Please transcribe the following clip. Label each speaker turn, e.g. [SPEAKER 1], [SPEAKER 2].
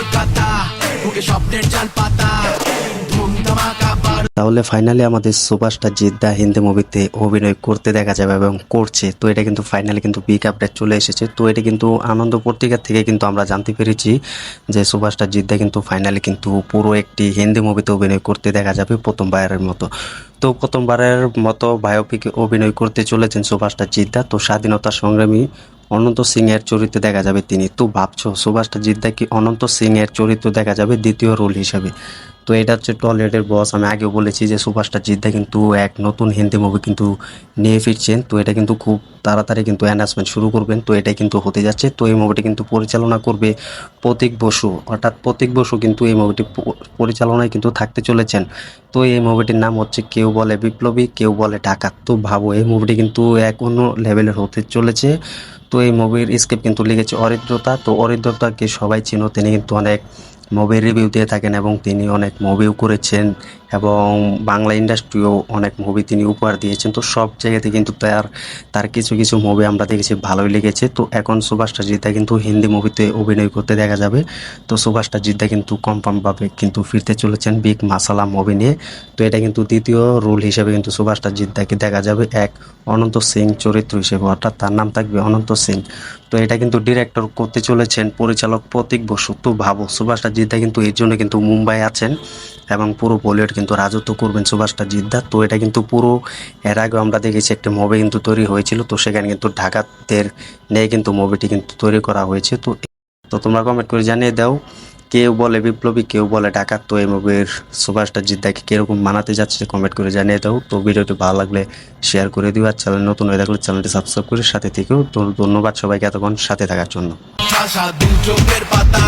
[SPEAKER 1] কলকাতা বুকে স্বপ্নের জাল পাতা ধুম ধামাকা
[SPEAKER 2] তাহলে ফাইনালি আমাদের সুপারস্টার জিদ্দা হিন্দি মুভিতে অভিনয় করতে দেখা যাবে এবং করছে। তো এটা কিন্তু ফাইনালি কিন্তু বিগ আপডেট চলে এসেছে। তো এটা কিন্তু আনন্দ পত্রিকা থেকে কিন্তু আমরা জানতে পেরেছি যে সুপারস্টার জিদ্দা কিন্তু ফাইনালি কিন্তু পুরো একটি হিন্দি মুভিতে অভিনয় করতে দেখা যাবে প্রথমবারের মতো। তো প্রথমবারের মতো বায়োপিকে অভিনয় করতে চলেছেন সুপারস্টার জিদ্দা। তো স্বাধীনতা সংগ্রামী অনন্ত সিং এর চরিত্রে দেখা যাবে তিনি। তো ভাবছো সুপারস্টার জিদ্দা কি অনন্ত সিং এর চরিত্র দেখা যাবে দ্বিতীয় রোল হিসাবে। তো এটা হচ্ছে টলিউডের বস। আমি আগেও বলেছি যে সুপারস্টার জিদ্দা কিন্তু এক নতুন হিন্দি মুভি কিন্তু নিয়ে ফিরছেন। তো এটা কিন্তু খুব তাড়াতাড়ি কিন্তু অ্যানাউন্সমেন্ট শুরু করবেন। তো এটাই কিন্তু হতে যাচ্ছে। তো এই মুভিটি কিন্তু পরিচালনা করবে প্রতীক বসু, অর্থাৎ প্রতীক বসু কিন্তু এই মুভিটি পরিচালনায় কিন্তু থাকতে চলেছেন। তো এই মুভিটির নাম হচ্ছে কেউ বলে বিপ্লবী, কেউ বলে ডাকাত। তো ভাবো এই মুভিটি কিন্তু এক অন্য লেভেলের হতে চলেছে। তো এই মুভির স্ক্রিপ্ট কিন্তু লিখেছে অরিত্রতা। তো অরিত্রতাকে সবাই চিনো, তিনি কিন্তু অনেক মুভির রিভিউ দিয়ে থাকেন এবং তিনি অনেক মুভিও করেছেন এবং বাংলা ইন্ডাস্ট্রিও অনেক মুভি তিনি উপহার দিয়েছেন। তো সব জায়গাতে কিন্তু তার কিছু কিছু মুভি আমরা দেখেছি ভালোই লেগেছে। তো এখন সুপারস্টার জিদ্দা কিন্তু হিন্দি মুভিতে অভিনয় করতে দেখা যাবে। তো সুপারস্টার জিদ্দা কিন্তু কনফার্মভাবে কিন্তু ফিরতে চলেছেন বিগ মাসালা মুভি নিয়ে। তো এটা কিন্তু দ্বিতীয় রোল হিসেবে কিন্তু সুপারস্টার জিদ্দাকে দেখা যাবে এক অনন্ত সিং চরিত্র হিসেবে, অর্থাৎ তার নাম থাকবে অনন্ত সিং। তো এটা কিন্তু ডিরেক্টর করতে চলেছেন পরিচালক প্রতীক বসু। তো ভাবো সুপারস্টার জিদ্দা কিন্তু এর জন্য কিন্তু মুম্বাই আছেন এবং পুরো বলিউড কিন্তু রাজত্ব করবেন সুপারস্টার জিদ্দা। তো এটা কিন্তু পুরো এর আগে আমরা দেখেছি একটা মুভি কিন্তু তৈরি হয়েছিল। তো সেখানে কিন্তু ঢাকাতের নিয়ে কিন্তু মুভিটি কিন্তু তৈরি করা হয়েছে। তো তো তোমরা কমেন্ট করে জানিয়ে দাও কেউ বলে বিপ্লবী, কেউ বলে ডাকাত। তো এই মুভির সুপারস্টার জিদ্দাকে কিরকম মানাতে যাচ্ছে কমেন্ট করে জানিয়ে দাও। তো ভিডিওটি ভালো লাগলে শেয়ার করে দিও, আর চ্যানেল নতুন হয়ে থাকলে চ্যানেলটি সাবস্ক্রাইব করে সাথে থেকেও। তো ধন্যবাদ সবাইকে এতক্ষণ সাথে থাকার জন্য।
[SPEAKER 1] ভাষা দু চোখের পাতা